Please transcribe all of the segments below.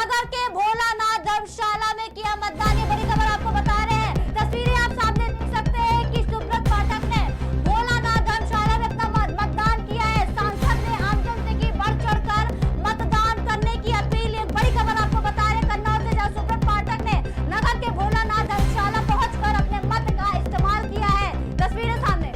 नगर के भोलानाथ धर्मशाला में किया मतदान। ये बड़ी खबर आपको बता रहे हैं। तस्वीरें आप सामने देख सकते हैं कि सुब्रत पाठक ने भोलानाथ धर्मशाला में अपना मतदान किया है। सांसद ने आमजन से की बढ़ चढ़कर मतदान करने की अपील। एक बड़ी खबर आपको बता रहे हैं कन्नौज से, जहां सुब्रत पाठक ने नगर के भोलानाथ धर्मशाला पहुंचकर अपने मत का इस्तेमाल किया है। तस्वीरें सामने।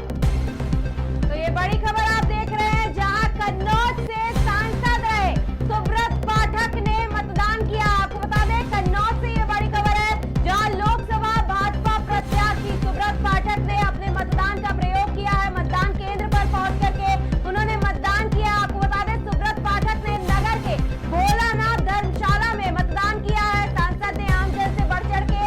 तो ये बड़ी खबर आप देख रहे हैं, जहां कन्नौज से सांसद रहे सुब्रत पाठक ने मतदान किया। आपको बता दें कन्नौज से ये बड़ी खबर है, जहां लोकसभा भाजपा प्रत्याशी सुब्रत पाठक ने अपने मतदान का प्रयोग किया है। मतदान केंद्र पर पहुंच करके उन्होंने मतदान किया। आपको बता दें सुब्रत पाठक ने नगर के भोलानाथ धर्मशाला में मतदान किया है। सांसद ने आमजन से बढ़ चढ़ के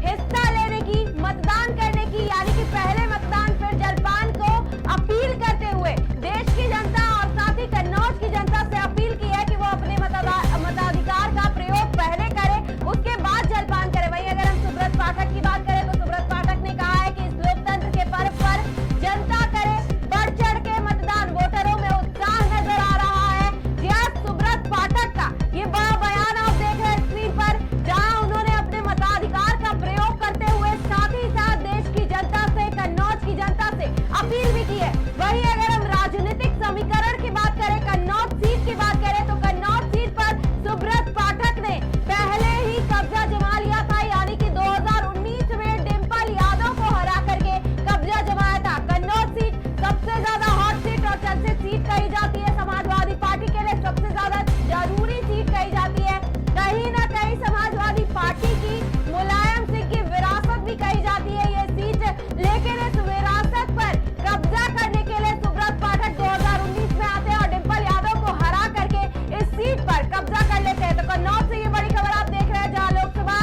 हिस्सा लेने की, मतदान करने की, यानी कि पहले मतदान फिर जलपान को अपील करते हुए देश की जनता और साथ ही कन्नौज की जनता से अपील की है कि वो अपने मताधिकार का प्रयोग पहले करे, उसके बाद जलपान करे। वहीं अगर हम सुब्रत पाठक की बात करें तो सुब्रत पाठक ने कहा है कि इस लोकतंत्र के पर्व पर जनता करे बढ़ चढ़ के मतदान। वोटरों में उत्साह नजर आ रहा है। सुब्रत पाठक का ये बड़ा बयान आप देख रहे हैं स्क्रीन पर, जहां उन्होंने अपने मताधिकार का प्रयोग करते हुए साथ ही साथ देश की जनता से, कन्नौज की जनता से अपील भी की है। वहीं अगर हम राजनीतिक समीकरण की बात करें, कन्नौज सीट की बात करें तो कन्नौज सीट पर सुब्रत पाठक ने पहले ही कब्जा जमा लिया था, यानी कि 2019 में डिंपल यादव को हरा करके कब्जा जमाया था। कन्नौज सीट सबसे ज्यादा हॉट सीट और चर्चित सीट कही जाती है। समाजवादी पार्टी के लिए सबसे ज्यादा जरूरी सीट कही जाती है। कहीं ना कहीं समाजवादी पार्टी की मुलायम सिंह की विरासत भी कही जाती है ये सीट, लेकिन इस विरासत पर कब्जा करने के लिए सुब्रत पाठक 2019 में आते हैं और डिंपल यादव को हरा करके इस सीट पर कब्जा कर लेते हैं। तो कन्नौज से ये बड़ी खबर आप देख रहे हैं, जहां लोकसभा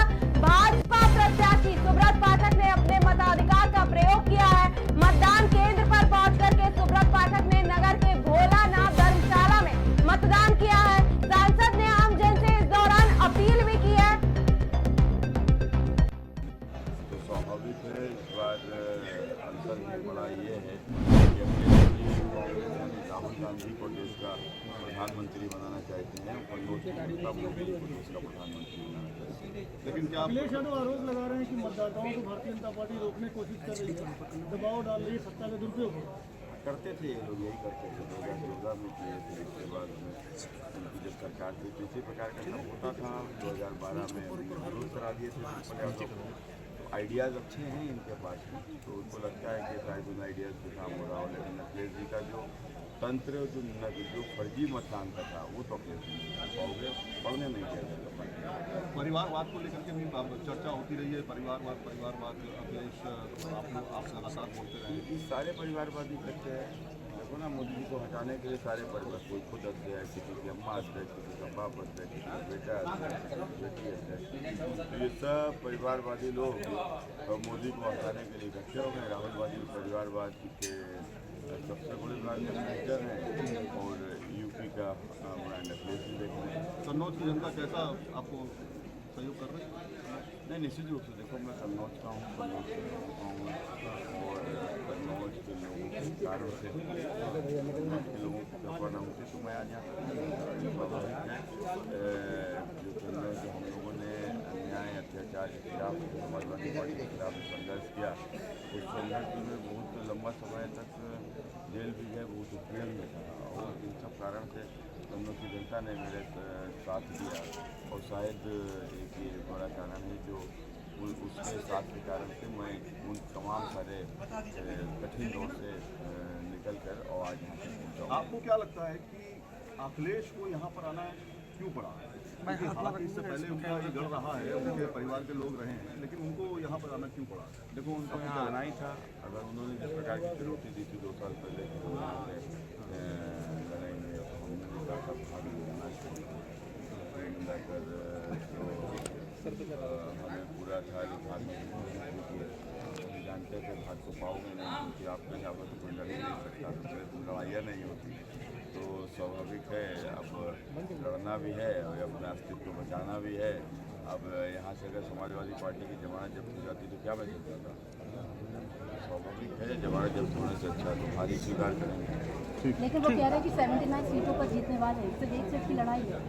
भाजपा प्रत्याशी सुब्रत पाठक ने अपने मताधिकार का प्रयोग किया है। मतदान केंद्र पर पहुंच करके सुब्रत पाठक ने नगर के भोलानाथ धर्मशाला में मतदान किया है। सांसद ने आमजन से इस दौरान अपील भी की है। तो स्वाभाविक है इस बार अंतर भी बड़ा ये है कि अपने कांग्रेस यानी राहुल गांधी को देश का प्रधानमंत्री बनाना चाहते हैं, कन्नौज की जनता मोदी को देश का प्रधानमंत्री बनाना चाहते हैं। लेकिन क्या अखिलेश यादव आरोप लगा रहे हैं कि मतदाताओं को भारतीय जनता पार्टी रोकने की कोशिश कर रही है, दबाव डाल रही है, सत्ता का दुरुपयोग करते थे ये लोग, यही करते थे 2014 में किए थे। इसके बाद उनकी जब सरकार थी तो इसी प्रकार का सब होता था। 2012 में विरोध करा दिए थे डिंपल यादव को। तो आइडियाज़ अच्छे हैं इनके पास में, तो उनको लगता है कि शायद उन आइडियाज़ पे काम हो रहा हो। लेकिन अखिलेश जी का जो तंत्र जो फर्जी मतदान का था वो तो अखिलेश जी कांग्रेस पढ़ने नहीं दिया। परिवारवाद को लेकर के भी चर्चा होती रही है। परिवारवाद अखिलेश आप लगातार बोलते रहे। ये सारे परिवारवादी करते हैं। देखो ना, मोदी जी को हटाने के लिए सारे परिवार, कोई खुद हंस गया, किसी की अम्मा हंस गए, किसी का बाप हंस गया, किसी का बेटा हंस गया, बेटी हंस गए। तो ये सब परिवारवादी लोग मोदी को हटाने के लिए इकट्ठे हो गए। राहुल गांधी परिवारवाद के सबसे बड़े मिनिस्टर हैं और यूपी का अखिलेश जी देख रहे हैं। कन्नौज की जनता कैसा आपको सहयोग कर रही है? नहीं, निश्चित रूप से देखो, मैं कन्नौज का हूँ, कन्नौज से और कन्नौज के लोगों के कारण से लोगों की कल्पना होती तो मैं आज यहाँ स्वाभाविक है। जो हम लोगों ने अन्याय अत्याचार के खिलाफ, समाजवादी पार्टी के खिलाफ संघर्ष किया, उस संघर्ष में बहुत लंबा समय तक जेल भी गए, बहुत उत्पीड़न में था। और इन सब कारण से कन्नौज की जनता ने मेरे साथ दिया और शायद एक ये बड़ा कारण है जो उसके साथ के कारण से मैं उन तमाम सारे कठिन दौर से निकल कर और आज यहाँ तक पहुँचा। आपको क्या लगता है कि अखिलेश को यहाँ पर आना क्यों पड़ा? हालांकि इससे पहले उनका ये गढ़ रहा है, उनके परिवार के लोग रहे हैं, लेकिन उनको यहाँ पर आना क्यों पड़ा? देखो, उनको यहाँ आना ही था। अगर उन्होंने जिस प्रकार की चुनौती दी थी 2 साल पहले कि लड़ाएंगे, तो हमने देखा था भाग लेना कर हमें पूरा था भाग में जानते थे भाग को पाओगे नहीं, क्योंकि आप नहीं आओगे तो कोई लड़ ही नहीं सकता, तो लड़ाइयाँ नहीं होती। तो स्वाभाविक है अब लड़ना भी है और अपना अस्तित्व को बचाना भी है। अब यहाँ से अगर समाजवादी पार्टी की जमानत जब्त हो जाती तो क्या बच सकता था? स्वाभाविक है, जमानत जब्त होने से अच्छा तो हारी स्वीकार करेंगे। लेकिन वो कह रहे हैं कि 79 सीटों पर जीतने वाले हैं, इससे 1 सीट की लड़ाई है।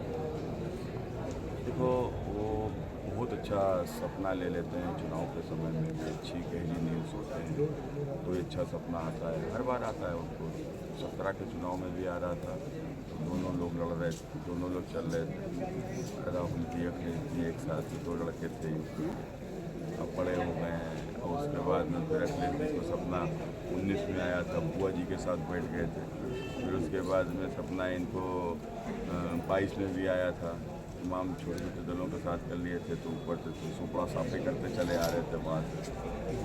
देखो वो बहुत अच्छा सपना ले लेते हैं चुनाव के समय में कि अच्छी गहरी नींद सोते हैं तो ये अच्छा सपना आता है, हर बार आता है उनको। 17 के चुनाव में भी आ रहा था तो दोनों लोग लड़ रहे थे, दोनों लोग चल रहे थे, राहुल जी अखिलेश जी एक साथ ही 2 लड़के थे, अब बड़े हो गए हैं। और उसके बाद में फिर अखिलेश जी को सपना 19 में आया था, बुआ जी के साथ बैठ गए थे। फिर उसके बाद में सपना इनको 22 में भी आया था, तमाम छोटे छोटे दलों के साथ कर लिए थे तो ऊपर से सुपड़ा साफे करते चले आ रहे थे वहाँ से।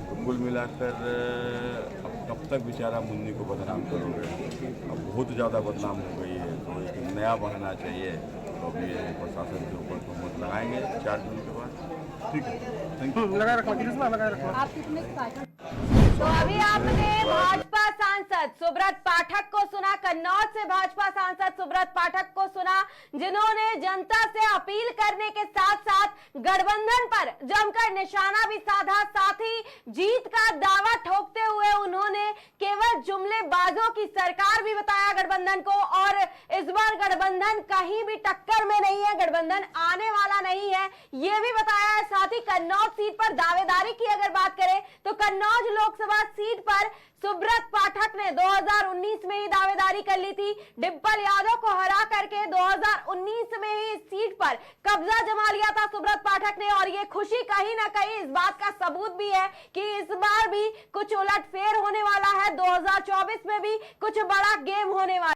तो कुल मिलाकर अब कब तक बेचारा मुन्नी को बदनाम करोगे, अब बहुत ज़्यादा बदनाम हो गई है तो एक नया बनना चाहिए। तो अभी ये प्रशासन के ऊपर हुकूमत लगाएंगे 4 जून के बाद। ठीक है, थैंक यू। लगा रखना। आप कितने तो अभी आपने भाजपा सांसद सुब्रत पाठक को सुना, कन्नौज से भाजपा सांसद सुब्रत पाठक को सुना, जिन्होंने जनता से अपील करने के साथ साथ गठबंधन पर जमकर निशाना भी साधा। साथ ही जीत का दावा ठोकते हुए उन्होंने केवल जुमलेबाजों की सरकार भी बताया गठबंधन को, और इस बार गठबंधन कहीं भी टक्कर में नहीं है, गठबंधन आने वाला नहीं है, ये भी बताया है। साथ ही कन्नौज सीट पर दावेदारी की अगर बात करें तो कन्नौज लोकसभा सीट पर सुब्रत पाठक ने 2019 में ही दावेदारी कर ली थी। डिंपल यादव को हरा करके 2019 में ही इस सीट पर कब्जा जमा लिया था सुब्रत पाठक ने, और ये खुशी कहीं ना कहीं इस बात का सबूत भी है कि इस बार भी कुछ उलटफेर होने वाला है, 2024 में भी कुछ बड़ा गेम होने वाला है।